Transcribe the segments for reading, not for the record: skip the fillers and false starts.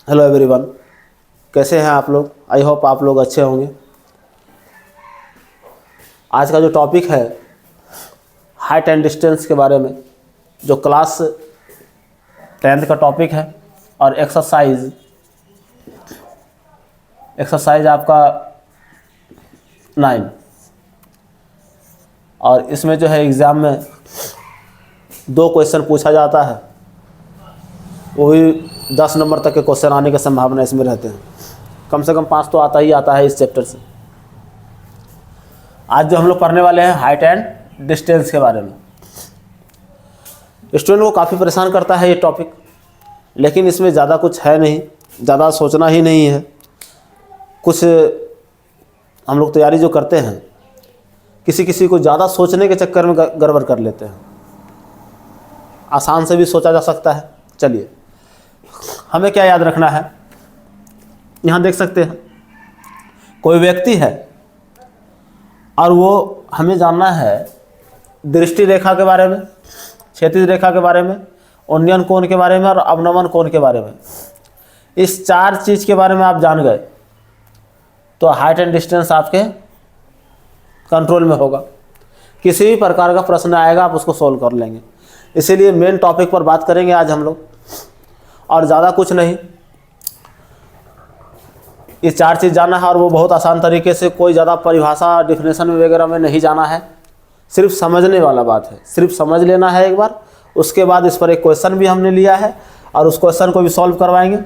Hello everyone, कैसे हैं आप लोग। आई होप आप लोग अच्छे होंगे। आज का जो टॉपिक है हाइट एंड डिस्टेंस के बारे में, जो क्लास 10th का टॉपिक है। और एक्सरसाइज आपका 9। और इसमें जो है एग्ज़ाम में 2 क्वेश्चन पूछा जाता है, वो भी 10 नंबर तक के क्वेश्चन आने की संभावना इसमें रहते हैं। कम से कम 5 तो आता ही आता है इस चैप्टर से। आज जो हम लोग पढ़ने वाले हैं हाइट एंड डिस्टेंस के बारे में। स्टूडेंट को काफ़ी परेशान करता है ये टॉपिक, लेकिन इसमें ज़्यादा कुछ है नहीं, ज़्यादा सोचना ही नहीं है। कुछ हम लोग तैयारी जो करते हैं, किसी को ज़्यादा सोचने के चक्कर में गड़बड़ कर लेते हैं। आसान से भी सोचा जा सकता है। चलिए, हमें क्या याद रखना है, यहाँ देख सकते हैं कोई व्यक्ति है और वो हमें जानना है दृष्टि रेखा के बारे में, क्षैतिज रेखा के बारे में, उन्नयन कोण के बारे में और अवनमन कोण के बारे में। इस 4 चीज़ के बारे में आप जान गए तो हाइट एंड डिस्टेंस आपके कंट्रोल में होगा। किसी भी प्रकार का प्रश्न आएगा आप उसको सॉल्व कर लेंगे। इसीलिए मेन टॉपिक पर बात करेंगे आज हम लोग, और ज़्यादा कुछ नहीं। ये 4 चीज़ जाना है और वो बहुत आसान तरीके से, कोई ज़्यादा परिभाषा डिफिनेशन वगैरह में नहीं जाना है। सिर्फ समझने वाला बात है, सिर्फ समझ लेना है एक बार। उसके बाद इस पर एक क्वेश्चन भी हमने लिया है और उस क्वेश्चन को भी सॉल्व करवाएंगे।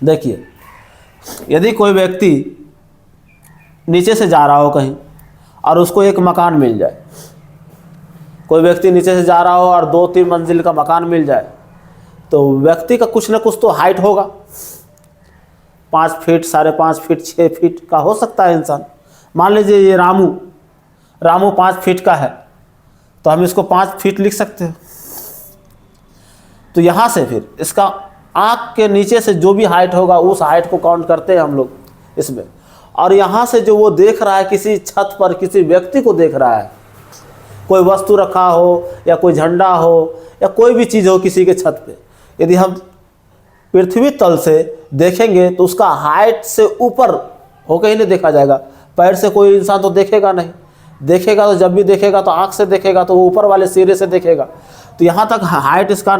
देखिए, यदि कोई व्यक्ति नीचे से जा रहा हो कहीं और उसको एक मकान मिल जाए, कोई व्यक्ति नीचे से जा रहा हो और 2-3 मंजिल का मकान मिल जाए, तो व्यक्ति का कुछ ना कुछ तो हाइट होगा। 5 फीट, 5.5 फीट, 6 फीट का हो सकता है इंसान। मान लीजिए ये रामू 5 फीट का है, तो हम इसको 5 फीट लिख सकते हैं। तो यहाँ से फिर इसका आँख के नीचे से जो भी हाइट होगा उस हाइट को काउंट करते हैं हम लोग इसमें। और यहाँ से जो वो देख रहा है, किसी छत पर किसी व्यक्ति को देख रहा है, कोई वस्तु रखा हो या कोई झंडा हो या कोई भी चीज़ हो किसी के छत पे, यदि हम पृथ्वी तल से देखेंगे तो उसका हाइट से ऊपर होकर ही नहीं देखा जाएगा। पैर से कोई इंसान तो देखेगा नहीं, देखेगा तो जब भी देखेगा तो आँख से देखेगा, तो वो ऊपर वाले सिरे से देखेगा। तो यहाँ तक हाइट इसका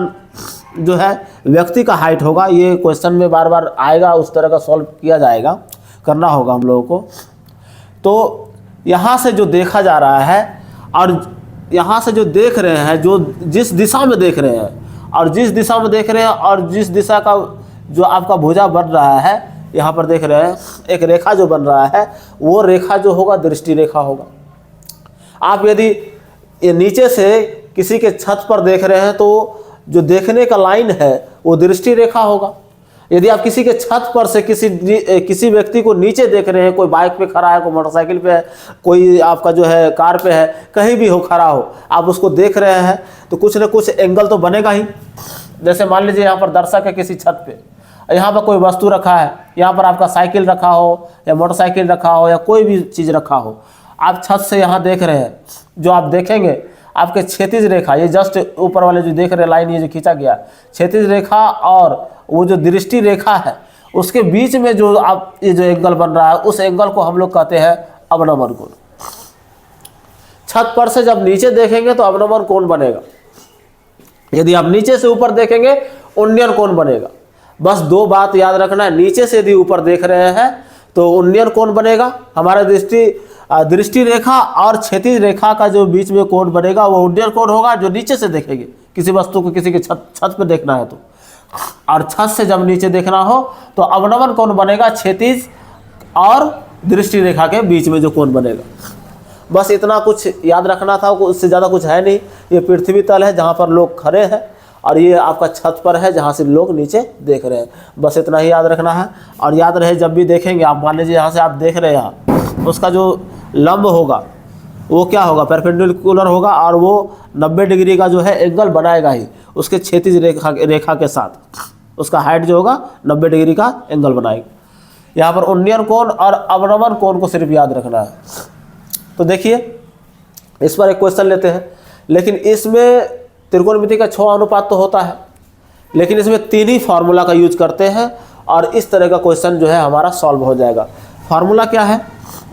जो है व्यक्ति का हाइट होगा। ये क्वेश्चन में बार बार आएगा, उस तरह का सॉल्व किया जाएगा, करना होगा हम लोगों को। तो यहाँ से जो देखा जा रहा है और यहाँ से जो देख रहे हैं, जो जिस दिशा में देख रहे हैं और जिस दिशा में देख रहे हैं और जिस दिशा का जो आपका भुजा बन रहा है, यहाँ पर देख रहे हैं एक रेखा जो बन रहा है, वो रेखा जो होगा दृष्टि रेखा होगा। आप यदि ये नीचे से किसी के छत पर देख रहे हैं तो जो देखने का लाइन है वो दृष्टि रेखा होगा। यदि आप किसी के छत पर से किसी व्यक्ति को नीचे देख रहे हैं, कोई बाइक पे खड़ा है, कोई मोटरसाइकिल पे है, कोई आपका जो है कार पे है, कहीं भी हो खड़ा हो, आप उसको देख रहे हैं तो कुछ न कुछ एंगल तो बनेगा ही। जैसे मान लीजिए यहाँ पर दर्शक है किसी छत पे, यहाँ पर कोई वस्तु रखा है, यहाँ पर आपका साइकिल रखा हो या मोटरसाइकिल रखा हो या कोई भी चीज़ रखा हो, आप छत से यहाँ देख रहे हैं, जो आप देखेंगे आपके क्षैतिज रेखा, ये जस्ट ऊपर वाले जो देख रहे लाइन, ये जो खींचा गया क्षैतिज रेखा और वो जो दृष्टि रेखा है, उसके बीच में जो आप ये जो एंगल बन रहा है, उस एंगल को हम लोग कहते हैं अवनमन कोण। छत पर से जब नीचे देखेंगे तो अवनमन कोण बनेगा, यदि आप नीचे से ऊपर देखेंगे उन्नयन कोण बनेगा। बस 2 बात याद रखना है, नीचे से यदि ऊपर देख रहे हैं तो उन्नयन कोण बनेगा, हमारा दृष्टि रेखा और क्षैतिज रेखा का जो बीच में कोण बनेगा वो उन्नयन कोण होगा, जो नीचे से देखेंगे किसी वस्तु को, किसी के छत पे देखना है तो। और छत से जब नीचे देखना हो तो अवनमन कोण बनेगा, क्षैतिज और दृष्टि रेखा के बीच में जो कोण बनेगा। बस इतना कुछ याद रखना था, उससे ज़्यादा कुछ है नहीं। ये पृथ्वी तल है जहाँ पर लोग खड़े हैं और ये आपका छत पर है जहाँ से लोग नीचे देख रहे हैं। बस इतना ही याद रखना है। और याद रहे, जब भी देखेंगे आप, मान लीजिए यहाँ से आप देख रहे हैं, उसका जो लंब होगा वो क्या होगा, परपेंडिकुलर होगा, और वो 90 डिग्री का जो है एंगल बनाएगा ही उसके क्षैतिज रेखा के साथ। उसका हाइट जो होगा 90 डिग्री का एंगल बनाएगा। यहाँ पर उन्नयन कोण और अवनमन कोण को सिर्फ याद रखना है। तो देखिए, इस पर एक क्वेश्चन लेते हैं, लेकिन इसमें त्रिकोणमिति का 6 अनुपात तो होता है, लेकिन इसमें 3 ही फार्मूला का यूज करते हैं और इस तरह का क्वेश्चन जो है हमारा सॉल्व हो जाएगा। फार्मूला क्या है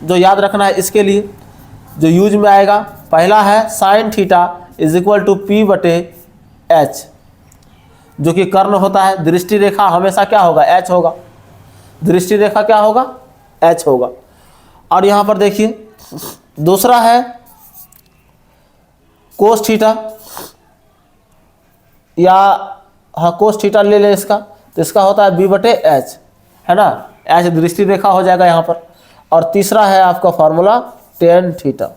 जो याद रखना है, इसके लिए जो यूज में आएगा, पहला है sine theta is equal to P बटे एच, जो कि कर्ण होता है। दृष्टि रेखा हमेशा क्या होगा, एच होगा। दृष्टि रेखा क्या होगा, एच होगा। और यहाँ पर देखिए दूसरा है कोस थीटा, या हाँ कोस थीटा ले लें इसका, तो इसका होता है बी बटे एच, है ना। एच दृष्टि रेखा हो जाएगा यहाँ पर। और तीसरा है आपका फॉर्मूला टेन थीटा,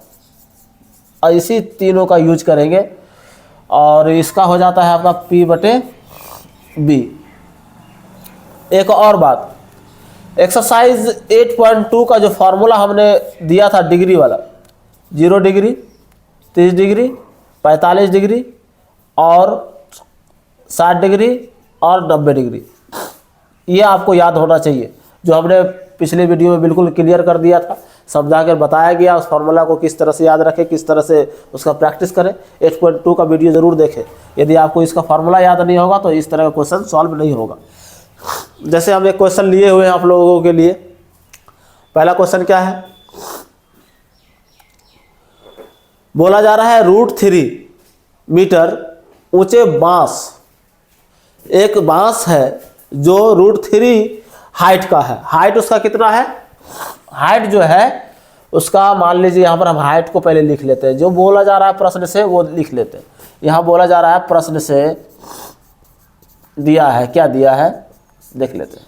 और इसी तीनों का यूज करेंगे और इसका हो जाता है आपका पी बटे बी। एक और बात, एक्सरसाइज 8.2 का जो फॉर्मूला हमने दिया था डिग्री वाला, 0 डिग्री, 30 डिग्री, 45 डिग्री और 60 डिग्री और 90 डिग्री, ये आपको याद होना चाहिए। जो हमने पिछले वीडियो में बिल्कुल क्लियर कर दिया था, समझा कर बताया गया उस फॉर्मूला को किस तरह से याद रखें, किस तरह से उसका प्रैक्टिस करें। 8.2 का वीडियो ज़रूर देखें। यदि आपको इसका फॉर्मूला याद नहीं होगा तो इस तरह का क्वेश्चन सॉल्व नहीं होगा। जैसे हम एक क्वेश्चन लिए हुए हैं आप लोगों के लिए। पहला क्वेश्चन क्या है, बोला जा रहा है √3 मीटर ऊंचे बांस, एक बांस है जो √3 हाइट का है। हाइट उसका कितना है, हाइट जो है उसका मान लीजिए, यहाँ पर हम हाइट को पहले लिख लेते हैं। जो बोला जा रहा है प्रश्न से वो लिख लेते हैं। यहाँ बोला जा रहा है प्रश्न से दिया है, क्या दिया है देख लेते हैं।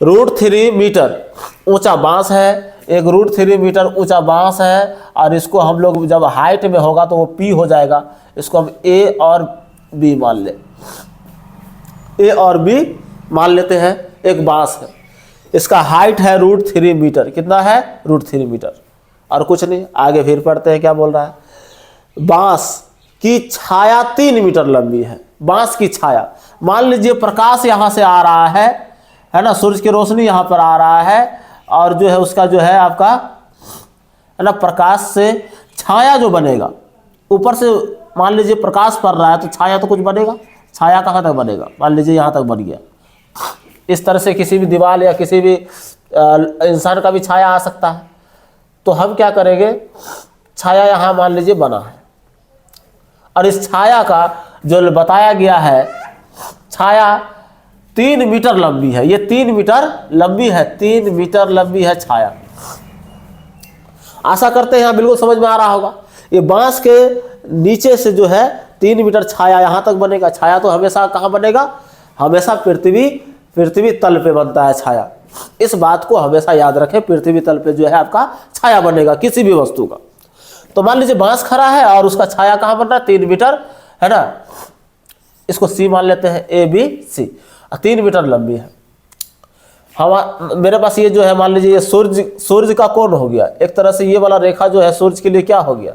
√3 मीटर ऊंचा बांस है, एक √3 मीटर ऊंचा बांस है, और इसको हम लोग जब हाइट में होगा तो वो पी हो जाएगा। इसको हम ए और बी मान लें, ए और बी मान लेते हैं। एक बांस है, इसका हाइट है √3 मीटर। कितना है, √3 मीटर, और कुछ नहीं। आगे फिर पढ़ते हैं क्या बोल रहा है। बांस की छाया 3 मीटर लंबी है। बांस की छाया, मान लीजिए प्रकाश यहाँ से आ रहा है ना, सूरज की रोशनी यहाँ पर आ रहा है, और जो है उसका जो है आपका है ना, प्रकाश से छाया जो बनेगा, ऊपर से मान लीजिए प्रकाश पड़ रहा है तो छाया तो कुछ बनेगा। छाया कहाँ तक बनेगा, मान लीजिए यहाँ तक बन गया। इस तरह से किसी भी दीवार या किसी भी इंसान का भी छाया आ सकता है। तो हम क्या करेंगे, छाया यहाँ मान लीजिए बना है, और इस छाया का जो बताया गया है, छाया 3 मीटर लंबी है। ये 3 मीटर लंबी है, 3 मीटर लंबी है छाया। आशा करते हैं यहाँ बिल्कुल समझ में आ रहा होगा। ये बांस के नीचे से जो है 3 मीटर छाया यहाँ तक बनेगा। छाया तो हमेशा कहाँ बनेगा, हमेशा पृथ्वी तल पे बनता है छाया। इस बात को हमेशा याद रखें, पृथ्वी तल पे जो है आपका छाया बनेगा किसी भी वस्तु का। तो मान लीजिए बांस खड़ा है और उसका छाया कहाँ बन रहा है, 3 मीटर, है ना। इसको सी मान लेते हैं, ए बी सी, 3 मीटर लंबी है। हम मेरे पास ये जो है मान लीजिए ये सूर्य का कोण हो गया। एक तरह से ये वाला रेखा जो है सूर्य के लिए क्या हो गया,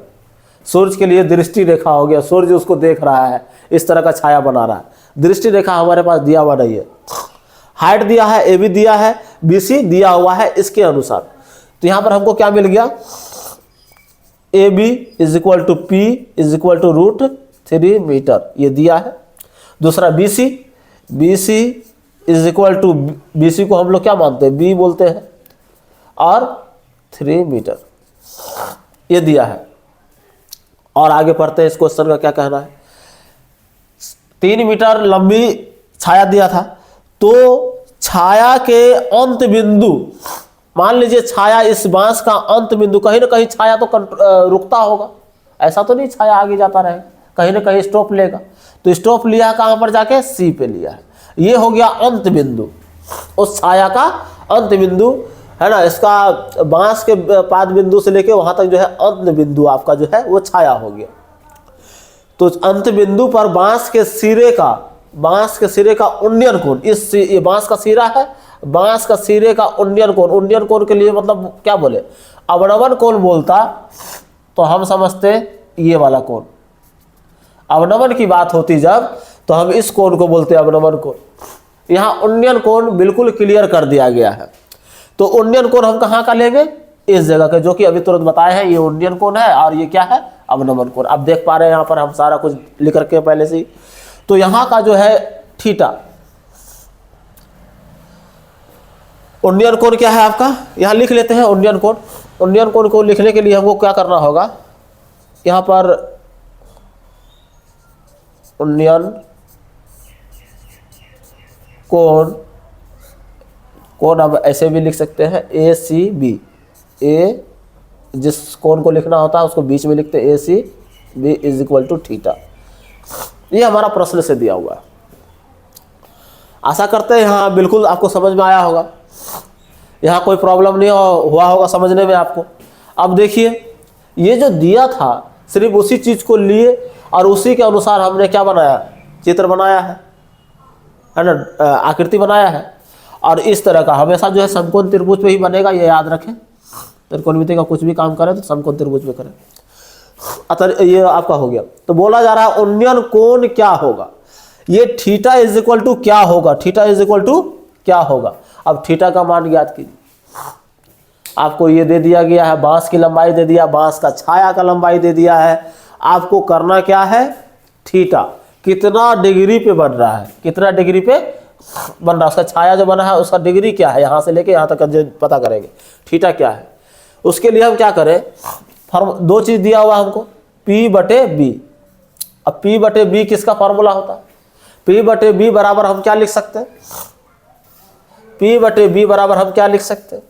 सूर्य के लिए दृष्टि रेखा हो गया। सूर्य उसको देख रहा है, इस तरह का छाया बना रहा है। दृष्टि रेखा हमारे पास दिया हुआ नहीं है। हाइट दिया है, ए बी दिया है, बी सी दिया हुआ है इसके अनुसार। तो यहाँ पर हमको क्या मिल गया, A B is equal to P is equal to √3 metre, ये दिया है। दूसरा B C is equal to, B C को हम लोग क्या मानते हैं, बी बोलते हैं, और 3 मीटर, ये दिया है। और आगे पढ़ते हैं इस क्वेश्चन का क्या कहना है। 3 मीटर लंबी छाया दिया था, तो छाया के अंत बिंदु, मान लीजिए छाया इस बांस का अंत बिंदु, कहीं ना कहीं छाया तो रुकता होगा। ऐसा तो नहीं छाया आगे जाता रहेगा, कहीं ना कहीं स्टॉप लेगा। तो स्टॉप लिया कहाँ पर जाके, सी पे लिया है। ये हो गया अंत बिंदु, उस छाया का अंत बिंदु, है ना। इसका बांस के पाद बिंदु से लेके वहां तक जो है अंत बिंदु आपका जो है वो छाया हो गया। तो अंत बिंदु पर बांस के सिरे का उन्नयन कोण, ये बांस का सिरा है, बांस का सिरे का उन्नयन कोण के लिए मतलब क्या बोले, अवनमन कोण बोलता तो हम समझते ये वाला कोण। अवनमन की बात होती जब, तो हम इस कोण को बोलते हैं अवनमन कोण। यहाँ उन्नयन कोण बिल्कुल क्लियर कर दिया गया है। तो उन्नयन कोण हम कहाँ का लेंगे, इस जगह का, जो कि अभी तुरंत बताए हैं। ये उन्नयन कोण है और ये क्या है, अवनमन कोण। आप देख पा रहे हैं यहाँ पर हम सारा कुछ लिख रखे हैं पहले से ही। तो यहाँ का जो है थीटा, उन्नयन कोण क्या है आपका, यहाँ लिख लेते हैं उन्नयन कोण। उन्नयन कोण को लिखने के लिए हमको क्या करना होगा, यहाँ पर उन्नयन कोण, कोण हम ऐसे भी लिख सकते हैं ए सी बी, ए जिस कोण को लिखना होता है उसको बीच में लिखते हैं A C B is equal to theta. ये हमारा प्रश्न से दिया हुआ है। आशा करते हैं यहाँ बिल्कुल आपको समझ में आया होगा, यहाँ कोई प्रॉब्लम नहीं हुआ होगा समझने में आपको। अब देखिए ये जो दिया था सिर्फ उसी चीज़ को लिए और उसी के अनुसार हमने क्या बनाया, चित्र बनाया है ना, आकृति बनाया है। और इस तरह का हमेशा जो है समकोण त्रिभुज पे ही बनेगा, ये याद रखें। त्रिकोणमिति का कुछ भी काम करें तो समकोण त्रिभुज पे करें। अतः ये आपका हो गया। तो बोला जा रहा है उन्नयन कोण क्या होगा, ये थीटा इज इक्वल टू क्या होगा, थीटा इज इक्वल टू क्या होगा। अब थीटा का मान ज्ञात कीजिए। आपको ये दे दिया गया है, बांस की लंबाई दे दिया, बांस का छाया का लंबाई दे दिया है। आपको करना क्या है, थीटा कितना डिग्री पे बन रहा है, कितना डिग्री पे बन रहा है, उसका छाया जो बना है उसका डिग्री क्या है, यहाँ से लेके यहाँ तक जो पता करेंगे थीटा क्या है। उसके लिए हम क्या करें, दो चीज़ दिया हुआ हमको, P बटे B। अब P बटे B किसका फॉर्मूला होता है, P बटे B बराबर हम क्या लिख सकते हैं, P बटे B बराबर हम क्या लिख सकते हैं,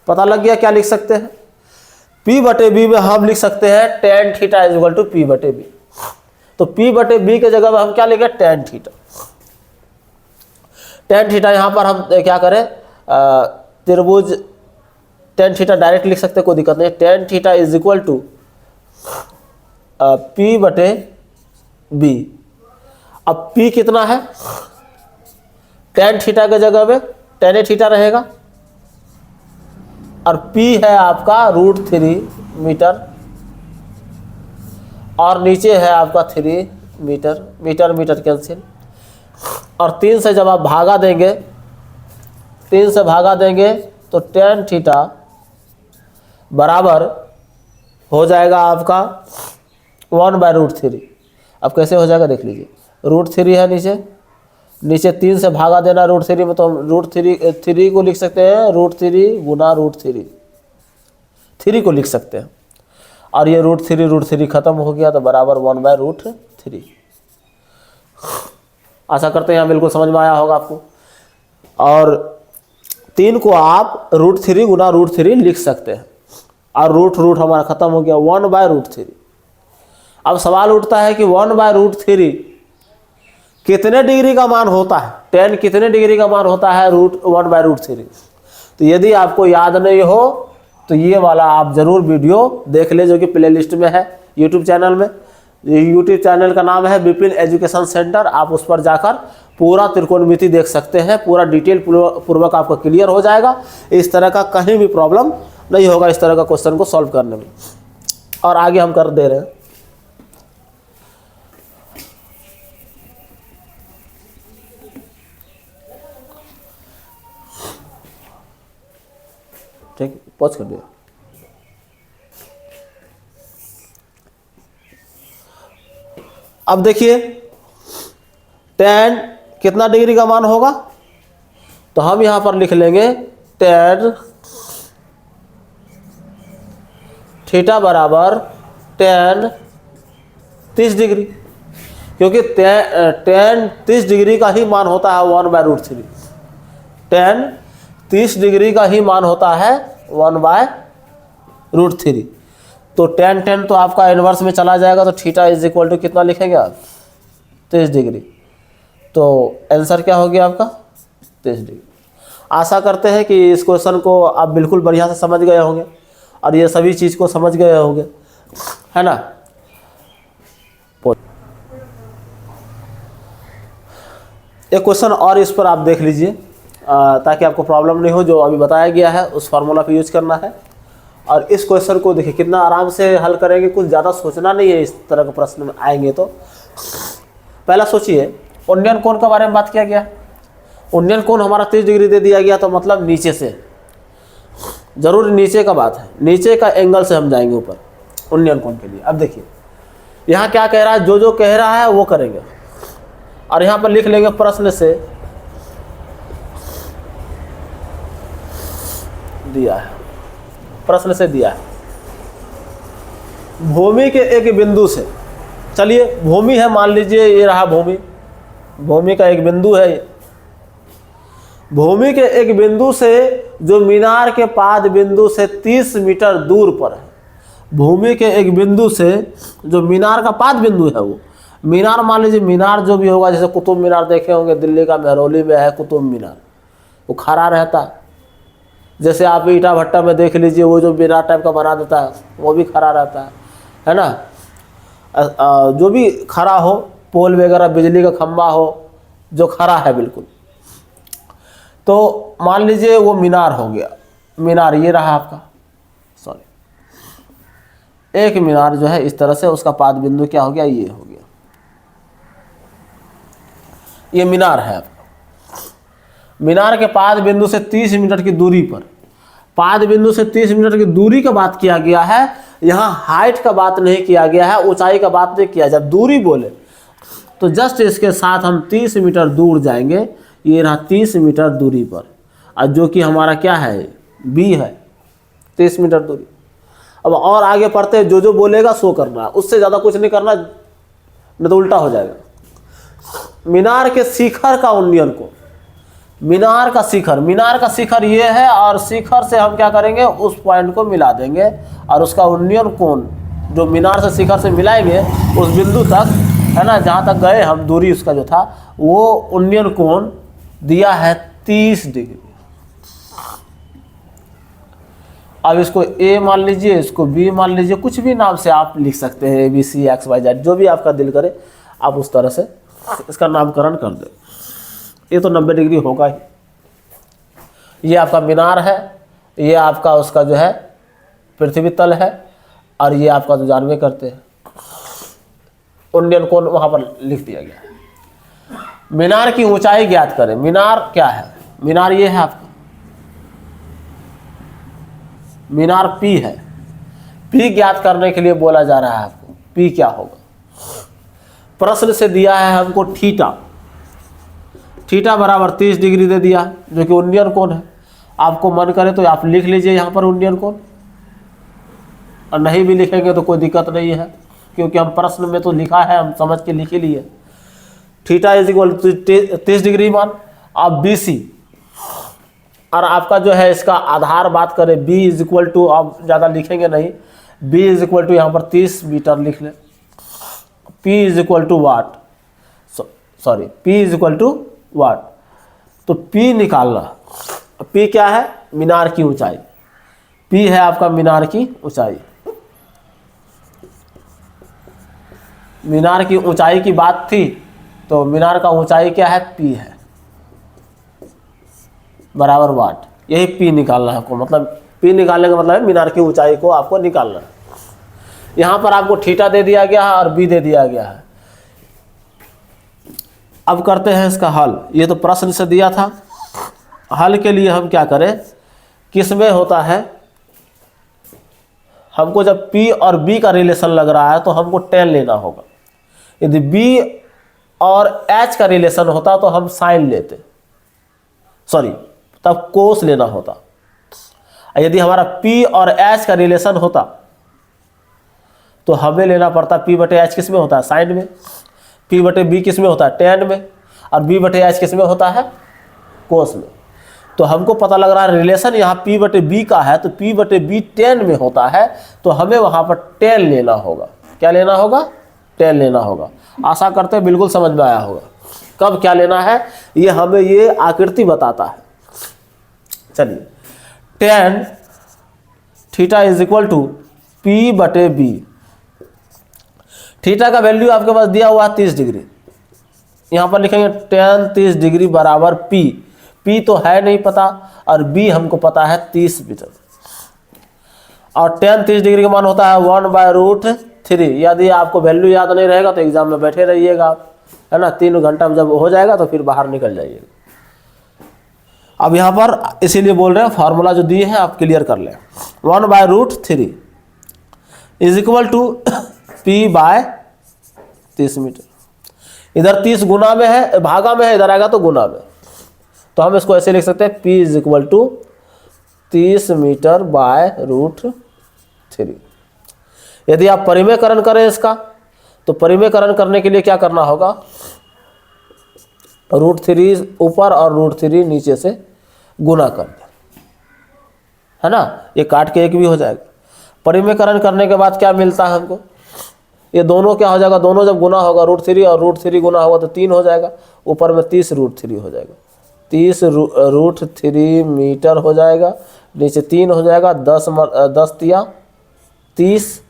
पता लग गया क्या लिख सकते हैं। P बटे B में हम लिख सकते हैं tan theta is equal to P बटे B। तो P बटे B के जगह में हम क्या लिखें, tan थीटा। tan थीटा यहाँ पर हम क्या करें, त्रिभुज tan थीटा डायरेक्ट लिख सकते हैं, कोई दिक्कत नहीं। tan theta is equal to P बटे B। अब P कितना है, tan थीटा के जगह में tan थीटा रहेगा और P है आपका √3 मीटर और नीचे है आपका 3 मीटर, मीटर मीटर कैंसिल। और 3 से जब आप भागा देंगे, 3 से भागा देंगे तो tan थीटा बराबर हो जाएगा आपका 1/√3। अब कैसे हो जाएगा देख लीजिए, √3 है नीचे, नीचे 3 से भागा देना √3 में, तो हम √3 को लिख सकते हैं √3 गुना √3, 3 को लिख सकते हैं। और ये √3 खत्म हो गया तो बराबर 1/√3। आशा करते हैं यहाँ बिल्कुल समझ में आया होगा आपको। और 3 को आप √3 गुना √3 लिख सकते हैं और रूट हमारा खत्म हो गया 1/√3। अब सवाल उठता है कि 1/√3 कितने डिग्री का मान होता है, tan कितने डिग्री का मान होता है 1/√3। तो यदि आपको याद नहीं हो तो ये वाला आप जरूर वीडियो देख ले, जो कि प्ले लिस्ट में है यूट्यूब चैनल में। यूट्यूब चैनल का नाम है विपिन एजुकेशन सेंटर। आप उस पर जाकर पूरा त्रिकोणमिति देख सकते हैं, पूरा डिटेल पूर्वक आपको क्लियर हो जाएगा। इस तरह का कहीं भी प्रॉब्लम नहीं होगा इस तरह का क्वेश्चन को सॉल्व करने में। और आगे हम कर दे रहे हैं। ठीक, पॉज कर दिया। अब देखिए tan कितना डिग्री का मान होगा, तो हम यहां पर लिख लेंगे tan थीटा बराबर tan 30 डिग्री, क्योंकि tan 30 डिग्री का ही मान होता है 1/√3। tan 30 डिग्री का ही मान होता है 1/√3। तो tan तो आपका इनवर्स में चला जाएगा, तो थीटा इज इक्वल टू कितना लिखेंगे आप, 30 डिग्री। तो आंसर क्या हो गया आपका 30 डिग्री। आशा करते हैं कि इस क्वेश्चन को आप बिल्कुल बढ़िया से समझ गए होंगे और ये सभी चीज़ को समझ गए होंगे, है ना। एक क्वेश्चन और इस पर आप देख लीजिए ताकि आपको प्रॉब्लम नहीं हो। जो अभी बताया गया है उस फार्मूला पे यूज करना है। और इस क्वेश्चन को देखिए कितना आराम से हल करेंगे, कुछ ज़्यादा सोचना नहीं है। इस तरह के प्रश्न में आएंगे तो पहला सोचिए, उन्नयन कोण के बारे में बात किया गया। उन्नयन कोण हमारा 30 डिग्री दे दिया गया, तो मतलब नीचे से, जरूर नीचे का बात है, नीचे का एंगल से हम जाएंगे ऊपर उन्नयन कोण के लिए। अब देखिए यहाँ क्या कह रहा है, जो कह रहा है वो करेंगे। और यहाँ पर लिख लेंगे प्रश्न से दिया है, प्रश्न से दिया है भूमि के एक बिंदु से, चलिए भूमि है, मान लीजिए ये रहा भूमि, भूमि का एक बिंदु है, भूमि के एक बिंदु से जो मीनार के पाद बिंदु से 30 मीटर दूर पर है, भूमि के एक बिंदु से जो मीनार का पाद बिंदु है, वो मीनार मान लीजिए मीनार जो भी होगा, जैसे कुतुब मीनार देखे होंगे, दिल्ली का मेहरौली में है कुतुब मीनार, वो खड़ा रहता है। जैसे आप ईटा भट्टा में देख लीजिए, वो जो मीनार टाइप का बना देता है वो भी खड़ा रहता है ना। जो भी खड़ा हो, पोल वगैरह बिजली का खंभा हो जो खड़ा है बिल्कुल, तो मान लीजिए वो मीनार हो गया। मीनार ये रहा आपका, सॉरी, एक मीनार जो है इस तरह से, उसका पाद बिंदु क्या हो गया, ये हो गया, ये मीनार है आपका। मीनार के पाद बिंदु से 30 मीटर की दूरी पर, पाद बिंदु से 30 मीटर की दूरी का बात किया गया है, यहाँ हाइट का बात नहीं किया गया है, ऊंचाई का बात नहीं किया। जब दूरी बोले तो जस्ट इसके साथ हम 30 मीटर दूर जाएंगे, ये रहा 30 मीटर दूरी पर, और जो कि हमारा क्या है, बी है, 30 मीटर दूरी। अब और आगे पढ़ते हैं, जो बोलेगा सो करना है, उससे ज़्यादा कुछ नहीं करना, नहीं तो उल्टा हो जाएगा। मीनार के शिखर का उन्नयन कोण, मीनार का शिखर ये है, और शिखर से हम क्या करेंगे, उस पॉइंट को मिला देंगे, और उसका उन्नयन कोण जो मीनार से शिखर से मिलाएंगे उस बिंदु तक, है ना, जहाँ तक गए हम, दूरी उसका जो था, वो उन्नयन कोण दिया है 30 डिग्री। अब इसको ए मान लीजिए, इसको बी मान लीजिए, कुछ भी नाम से आप लिख सकते हैं, ABC XYZ, जो भी आपका दिल करे आप उस तरह से इसका नामकरण कर दे। ये तो 90 डिग्री होगा ही। ये आपका मीनार है, ये आपका उसका जो है पृथ्वी तल है, और ये आपका जो जानवे करते हैं उन्नयन कोण वहाँ पर लिख दिया गया है। मीनार की ऊंचाई ज्ञात करें। मीनार क्या है, मीनार ये है आपका, मीनार P है। P ज्ञात करने के लिए बोला जा रहा है आपको, P क्या होगा। प्रश्न से दिया है हमको थीटा, थीटा बराबर 30 डिग्री दे दिया, जो कि उन्नयन कोण है। आपको मन करे तो आप लिख लीजिए यहाँ पर उन्नयन कोण, और नहीं भी लिखेंगे तो कोई दिक्कत नहीं है, क्योंकि हम प्रश्न में तो लिखा है, हम समझ के लिख ही लिए। Theta is equal to 30 degree मान। अब BC, और आपका जो है इसका आधार बात करें, B इज इक्वल टू, आप ज़्यादा लिखेंगे नहीं, B इज इक्वल टू यहाँ पर 30 मीटर लिख लें। P is equal to watt, sorry, P is equal to watt. तो P निकालना, P क्या है, मीनार की ऊंचाई। P है आपका मीनार की ऊंचाई। मीनार की ऊंचाई की बात थी, तो मीनार का ऊंचाई क्या है, P है, बराबर वाट। यही P निकालना है आपको, मतलब P निकालने का मतलब है मीनार की ऊंचाई को आपको निकालना है। यहाँ पर आपको थीटा दे दिया गया है और B दे दिया गया है। अब करते हैं इसका हल। ये तो प्रश्न से दिया था, हल के लिए हम क्या करें, किसमें होता है, हमको जब P और B का रिलेशन लग रहा है तो हमको tan लेना होगा। यदि B और H का रिलेशन होता तो हम साइन लेते, सॉरी, तब कोस लेना होता। यदि हमारा P और H का रिलेशन होता तो हमें लेना पड़ता P बटे H किस में होता है, साइन में, P बटे B किस में होता है, tan में, और B बटे H किस में होता है, कोस में। तो हमको पता लग रहा है रिलेशन यहाँ P बटे B का है, तो P बटे B tan में होता है, तो हमें वहाँ पर tan लेना होगा। क्या लेना होगा, tan लेना होगा। आशा करते हैं बिल्कुल समझ में आया होगा। कब क्या लेना है, ये हमें ये आकृति बताता है। चलिए, tan theta is equal to P बटे B। थीटा का वैल्यू आपके पास दिया हुआ है 30 डिग्री, यहाँ पर लिखेंगे tan 30 डिग्री बराबर P। P तो है नहीं पता, और B हमको पता है 30 मीटर, और tan 30 डिग्री का मान होता है 1/√3। यदि आपको वैल्यू याद नहीं रहेगा तो एग्जाम में बैठे रहिएगा आप, है ना, 3 घंटा में जब हो जाएगा तो फिर बाहर निकल जाइएगा। अब यहाँ पर इसीलिए बोल रहे हैं, फार्मूला जो दिए हैं आप क्लियर कर लें। 1/√3 is equal to P/30 metre. इधर 30 गुना में है, भागा में है, इधर आएगा तो गुना में। तो हम इसको ऐसे लिख सकते हैं P is equal to 30 metre by √3। यदि आप परिमेयकरण करें इसका, तो परिमेयकरण करने के लिए क्या करना होगा, √3 ऊपर और √3 नीचे से गुना कर दें, है ना। ये काट के एक भी हो जाएगा। परिमेयकरण करने के बाद क्या मिलता है हमको, ये दोनों क्या हो जाएगा, दोनों जब गुना होगा √3 और √3 गुना होगा तो 3 हो जाएगा, ऊपर में 30 √3 हो जाएगा, 30 √3 मीटर हो जाएगा, नीचे 3 हो जाएगा, 10 तिया 30।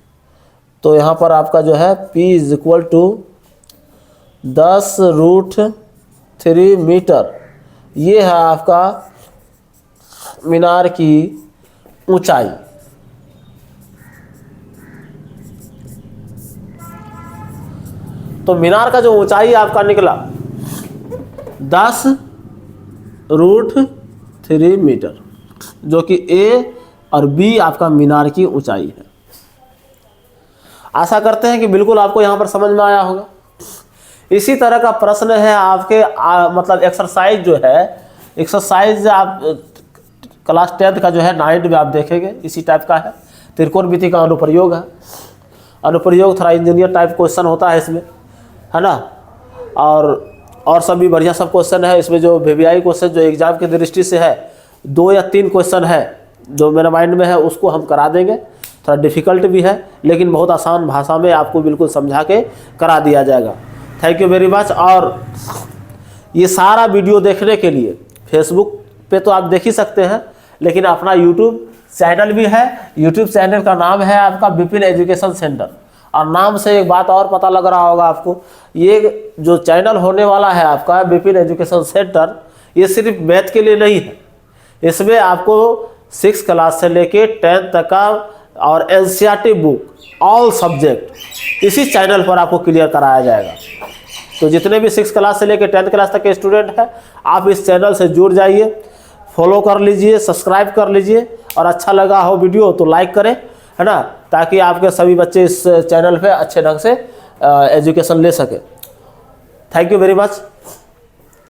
तो यहाँ पर आपका जो है P is equal to 10 √3 metre, ये है आपका मीनार की ऊंचाई। तो मीनार का जो ऊंचाई आपका निकला 10 √3 मीटर, जो कि A और B आपका मीनार की ऊंचाई है। आशा करते हैं कि बिल्कुल आपको यहाँ पर समझ में आया होगा। इसी तरह का प्रश्न है आपके मतलब एक्सरसाइज जो है, एक्सरसाइज आप क्लास 10th का जो है 9th में आप देखेंगे, इसी टाइप का है। त्रिकोणमिति का अनुप्रयोग है। अनुप्रयोग थोड़ा इंजीनियर टाइप क्वेश्चन होता है इसमें, है ना। और सब भी बढ़िया सब क्वेश्चन है इसमें। जो VVI क्वेश्चन जो एग्जाम की दृष्टि से है 2 या 3 क्वेश्चन है जो मेरे माइंड में है, उसको हम करा देंगे। थोड़ा डिफ़िकल्ट भी है लेकिन बहुत आसान भाषा में आपको बिल्कुल समझा के करा दिया जाएगा। Thank you very much. और ये सारा वीडियो देखने के लिए फेसबुक पे तो आप देख ही सकते हैं, लेकिन अपना यूट्यूब चैनल भी है। यूट्यूब चैनल का नाम है आपका विपिन एजुकेशन सेंटर। और नाम से एक बात और पता लग रहा होगा आपको, ये जो चैनल होने वाला है आपका विपिन एजुकेशन सेंटर, ये सिर्फ मैथ के लिए नहीं है। इसमें आपको 6 क्लास से लेके 10th तक का और NCERT बुक ऑल सब्जेक्ट इसी चैनल पर आपको क्लियर कराया जाएगा। तो जितने भी 6 क्लास से लेके 10th क्लास तक के स्टूडेंट हैं, आप इस चैनल से जुड़ जाइए, फॉलो कर लीजिए, सब्सक्राइब कर लीजिए, और अच्छा लगा हो वीडियो तो लाइक करें, है ना, ताकि आपके सभी बच्चे इस चैनल पे अच्छे ढंग से एजुकेशन ले सकें। Thank you very much.